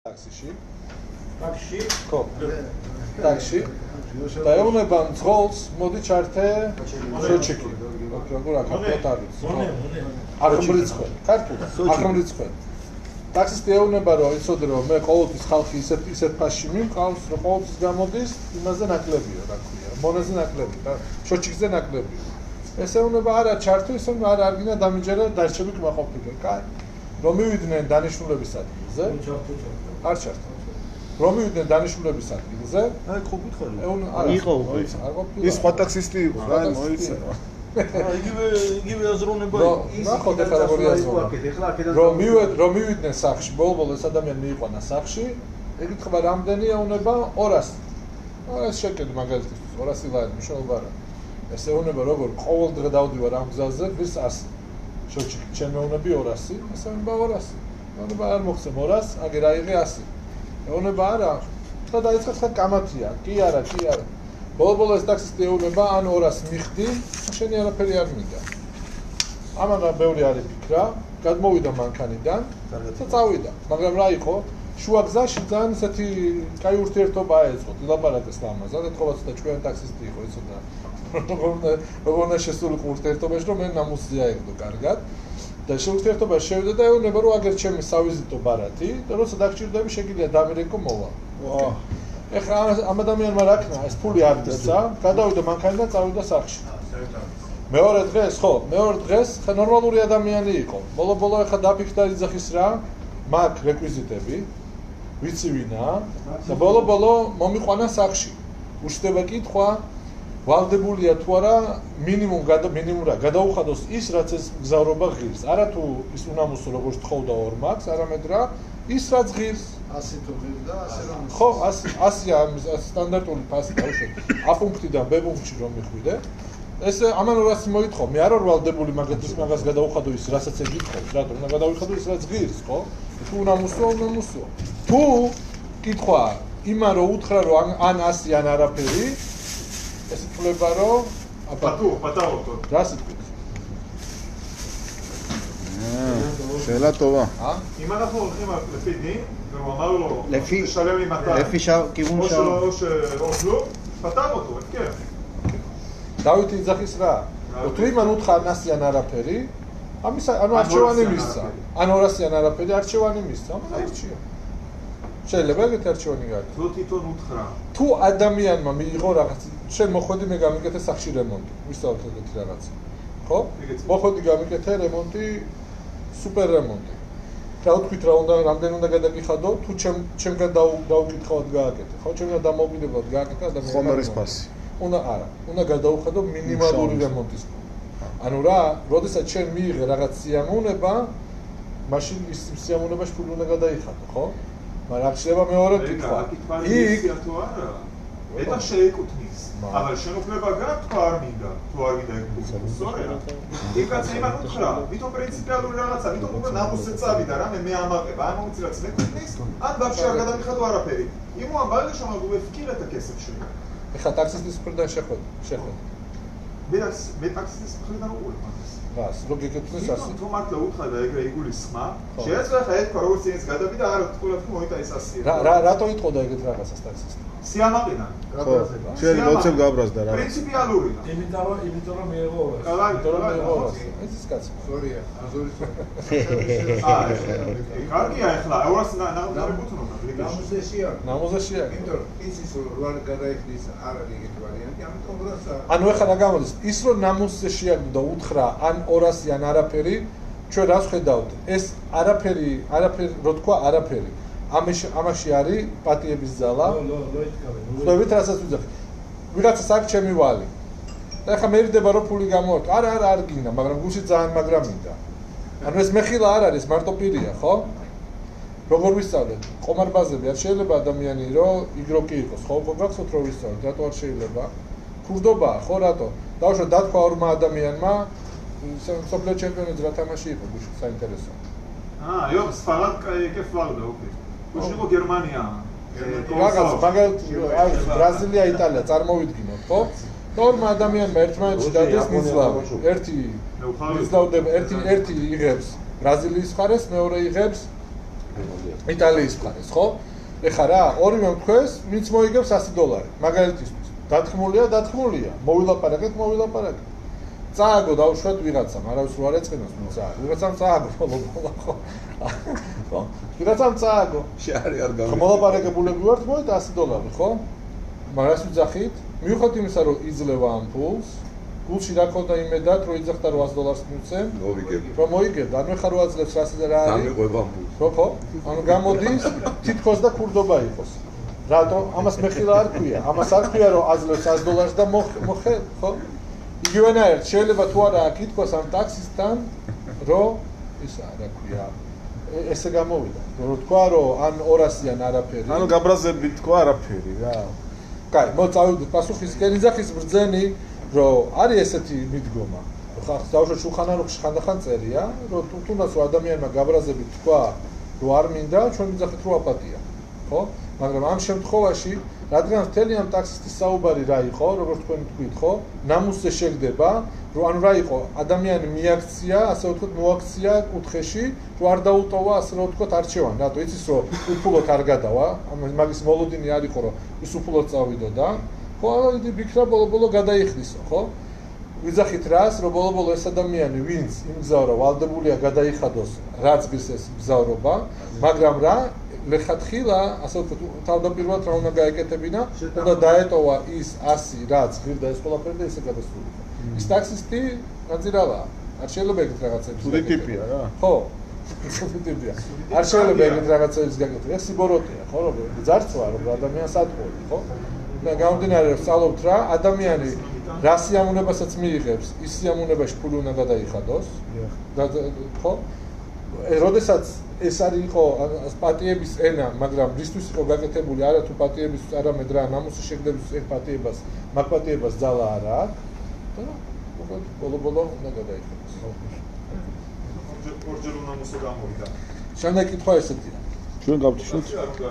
Taxi. Ხო. Taxi. და ეუბნება მძღოლს, მოდი ჩართე შოჩიკი. როგორ აკეთებთ არის? აღმრიცხვე. ქართულად. აღმრიცხვე. ტაქსისტი ეუბნება რომ იცოდე რომ მე ყოველთვის ხალხი ისეთ ფასში მივყავს, რომ ყოველთვის გამოდის, იმაზე ნაკლებია, რა ქვია. მონაზე ნაკლები და შოჩიკზე ნაკლებია. ეს ეუბნება არა ჩართო, ისე არა არგინა დამიჯერა დარჩები კმაყოფილო. კაი. რომ მივიდნენ დანიშნულების ადგილზე. არ ჩართო. რომ მივიდნენ დანიშნულების ადგილზე. აი, ხო გითხარი. იყო უკვე. ის სხვა ტაქსისტი იყო, რა მოიცა. იგივე აზროვნება ის ხო დეფარაბორია რომ მივიდნენ სახში, ბოლო-ბოლო ეს ადამიანი მიიყვანა სახში, ეკითხება რამდენია უნება 200. ეს შეკედი მაგალითად 200 ლარი მნიშვნელობა არა. ეს ეუბნება როგორ ყოველ დღე დავდივარ ამ გზაზე, ვის 100. შოჩიკი ჩემ მეუბნები 200, ეს ეუბნება 200. ეუბნება არ მოხსენ 200, აგერ აიღე 100. ეუბნება არა, ხა დაიწყე ხა კამათია, კი არა. ბოლო-ბოლო ეს ტაქსისტი ეუბნება ან 200 მიხდი, შენი არაფერი არ მინდა. ამან რა ბევრი არის ფიქრა, გადმოვიდა მანქანიდან და წავიდა. მაგრამ რა იყო? შუა გზაში ძალიან ისეთი კაი ურთიერთობა აეწყო, დილაპარაკეს ამაზე, და თქო და ჭკვიანი ტაქსისტი იყო, იცოდა. როგორ უნდა შესულიყო ურთიერთობაში, რომ მე ნამუსზე აიღდო კარგად. და შეურთიერთობაში შევიდა და ეუბნება რომ აგერ ჩემი სავიზიტო ბარათი და როცა დაგჭირდები შეგიძლია დამირეკო მოვა. ეხლა ამ ადამიანმა რა ქნა, ეს ფული არ დეცა, გადავიდა მანქანიდან წავიდა სახში. მეორე დღეს ხა ნორმალური ადამიანი იყო. ბოლო-ბოლო ეხლა დაფიქრდა იძახის რა, მაგ რეკვიზიტები, ვიცი ვინაა და ბოლო-ბოლო მომიყვანა სახში. უშდება კითხვა, ვალდებულია თუ არა მინიმუმ რა გადაუხადოს ის რაც ეს გზავრობა ღირს. არა თუ ის უნამუსო როგორც თხოვდა 2 მაგს, არამედ რა ის რაც ღირს 100 თუ ღირდა 100 რა. ხო, 100-ია სტანდარტული ფასი დაუშვათ. A პუნქტიდან B პუნქტში რომ მიხვიდე. ეს ამან 200 მოითხოვ. მე არ ვარ ვალდებული მაგას გადაუხადო ის რასაც ეკითხავს, რატომ უნდა გადაუხადო ის რაც ღირს, ხო? თუ უნამუსო. თუ კითხვა იმან რომ უთხრა რომ ან 100 ან არაფერი ეს ითვლება რომ პატაოთო. რა სიტყვით? שאלה טובה. אם אנחנו הולכים לפי דין, והוא אמר לו, תשלם לי 200. לפי כיוון או שעון. או כלום, פתר אותו, כן. დავითი იძახის რა? თუ იმან უთხრა 100 ან არაფერი, ანუ არჩევანი მისცა. ან 200 ან არაფერი არჩევანი მისცა, მაგრამ არჩია. შეიძლება ეგეთი არჩევანი გააკეთო. თუ თვითონ უთხრა. თუ ადამიანმა მიიღო რაღაც, შენ მოხვედი მე გამიკეთე სახში რემონტი, ვისწავლეთ ეგეთი რაღაცა. ხო? მოხვედი გამიკეთე რემონტი, სუპერ რემონტი. რა ვთქვით რა უნდა რამდენი უნდა გადაგიხადო, თუ ჩემგან დაუკითხავად გააკეთე. ხო, ჩემგან დამოუკიდებლად გააკეთე ადამიანს. ხომ არის ფასი? უნდა გადაუხადო მინიმალური რემონტის. ანუ რა, როდესაც შენ მიიღე რაღაც სიამოვნება, მაშინ ის სიამოვნებაში ფული უნდა გადაიხადო, ხო? მაგრამ შეიძლება მეორე კითხვა. იქ თუ არა? ეტა შეეკუთვნის. אבל შენუფლება გაქვს თუ არ მინდა? თუ არ მინდა ეკუთვნის, სწორია? იქაც იმან უთხრა, ვითომ პრინციპიალური რაღაცა, ვითომ უკვე ნამუსზე წავიდა რა, მე ამაყება, ამ მომიც რაც მეკუთვნის, ან ბავშვი არ გადამიხადო არაფერი. იმუან ბალე შემოგუვე ფკირეთა კესებში. ეხლა ტაქსისტის მხრიდან შეხვედი. მე ტაქსისტის მხრიდან უყურებ მაგას. რას, რო გეკეთოს ასე. თუ მართლა უთხრა და ეგრე იგულისხმა, შეიძლება ხა ეთქვა როგორც ის გადავიდა, არა თქვათ რომ მოიტა ეს 100. რატო იტყოდა ეგეთ რაღაცას ტაქსისტი? სიამაყიდან. შენ ლოცებ გაბრაზდა რა. პრინციპიალური. იმიტომ რომ მიიღო 200. ეს ის კაცი. სორია, აზორის. კარგია ახლა 200 ნაგებუთნობა. ნამოზეშია. იმიტომ რომ იცის რომ გადაიხდის არ არის ეგეთი ვარიანტი, ამიტომ 200. ანუ ეხლა რა გამოდის? ის რომ ნამუსზე შეაგდო და უთხრა ან 200 ან არაფერი, ჩვენ რას ხედავთ? ეს არაფერი, რო თქვა არაფერი. ამაში არის პატიების ძალა. ხვდებით რასაც ვიძახი. ვიღაცას აქვს ჩემი ვალი. და ეხლა მერიდება რომ ფული გამოვარდო. არა არ გინდა, მაგრამ გულში ძალიან მაგრა მინდა. ანუ ეს მეხილა არ არის, მარტო პირია, ხო? როგორ ვისწავლეთ? ყომარბაზები არ შეიძლება ადამიანი რომ იგროკი იყოს, ხო? გახსოვთ რომ ვისწავლეთ, რატო არ შეიძლება? ქურდობა, ხო რატო? დავუშვათ დათქვა ორმა ადამიანმა სოფლიო ჩემპიონატზე რა თამაში იყო, გუშინ საინტერესო. იო, სფარად კეფვალდა, ოკეი. გუშინო გერმანია. რაღაც მაგალითად ბრაზილია, იტალია წარმოვიდგინოთ, ხო? ორმა ადამიანმა ერთმანეთში დადეს მიზლავი. ერთი მიზლავდება, ერთი იღებს ბრაზილიის მხარეს, მეორე იღებს იტალიის მხარეს, ხო? ეხლა რა, ორივე მქვეს, ვინც მოიგებს $100. მაგალითისთვის. დათქმულია, მოვილაპარაკეთ. წააგო დავუშვათ ვიღაცამ, არავის რო არ ეწყინოს, წააგო. ვიღაცამ წააგო, ხო? ხო. ვიღაცამ წააგო. შარი არ გამი. მოლაპარაკებულები ვართ, მოიცა $100, ხო? მაგას ვიძახით, მიუხედავად იმისა, რომ იძლევა ამ ფულს, გულში რა ქონდა იმედად, რომ იძახდა რომ $100 მივცემ, რომ მოიგებ, ანუ ეხლა რო აძლევს რასზე რა არის? დამიყვება ამ ფულს. ხო? ანუ გამოდის თითქოს და ქურდობა იყოს. რატო? ამას მეხილა არ ქვია. ამას არ ქვია, რომ აძლევს $100 და მოხე, ხო? იგივენაირად შეიძლება თუ არა აკითხვას ამ ტაქსისთან, რომ ისა რა ქვია, ესე გამოვიდა. რომ თქვა, რომ ან 200-იან არაფერი. ანუ გაბრაზები თქვა არაფერი რა. კაი, მოწავიდეთ პასუხისკენ, იძახის ბრძენი, რომ არის ესეთი მიდგომა. ხა დავუშვათ შულხანაროხში ხანდახან წერია, რომ თუნდაც რომ ადამიანმა გაბრაზებით თქვა, რომ არ მინდა, ჩვენ ვიძახით რომ აპატია. ხო? მაგრამ ამ შემთხვევაში, რადგან მთელი ამ ტაქსისტის საუბარი რა იყო, როგორც თქვენ თქვით, ხო? ნამუსზე შეგდება, რომ ანუ რა იყო, ადამიანი მიაქცია, ასე ვთქვათ, მოაქცია კუთხეში, რომ არ დაუტოვა, ასე ვთქვათ, არჩევანი. რატო იცის, რომ უფულოდ არ გადავა, მაგის მოლოდინი არ იყო, რომ ის უფულოდ წავიდოდა. ხო, ანუ ვიქრა ბოლო-ბოლო გადაიხდისო, ხო? ვიძახით რას, რომ ბოლო-ბოლო ეს ადამიანი ვინც იმგზავრა, ვალდებულია გადაიხადოს რაც გის ეს მგზავრობა, მაგრამ რა, ლეხათხილა, ასე ვთქვათ, თავდაპირველად რა უნდა გაეკეთებინა, უნდა დაეტოვა ის 100 რაც ღირდა ეს ყველაფერი და ესე გადასულიყო. ის ტაქსისტი განძირავაა. არ შეიძლება ეგეთ რაღაცებს. ცუდი ტიპია რა. ხო. ცუდი ტიპია. არ შეიძლება ეგეთ რაღაცებს გაკეთო. ეს სიბოროტეა, ხო, რომ ძარცვა, რომ ადამიანს ატყუები, ხო? და გამომდინარე რომ სწავლობთ რა, ადამიანი რა სიამოვნებასაც მიიღებს, ის სიამოვნებაში ფული უნდა გადაიხადოს. ხო? როდესაც ეს არის იყო პატიების ენა, მაგრამ რისთვის იყო გაკეთებული არა თუ პატიების არამედ რა ნამუსის შეგდების ერთ პატიებას, მაგ პატიებას ძალა არა აქვს. და უბრალოდ ბოლო-ბოლო უნდა გადაიხადოს. ორჯერ უნდა მოსო გამოვიდა. შემდეგ კითხვა ესეთია. ჩვენ გავთიშოთ არ უნდა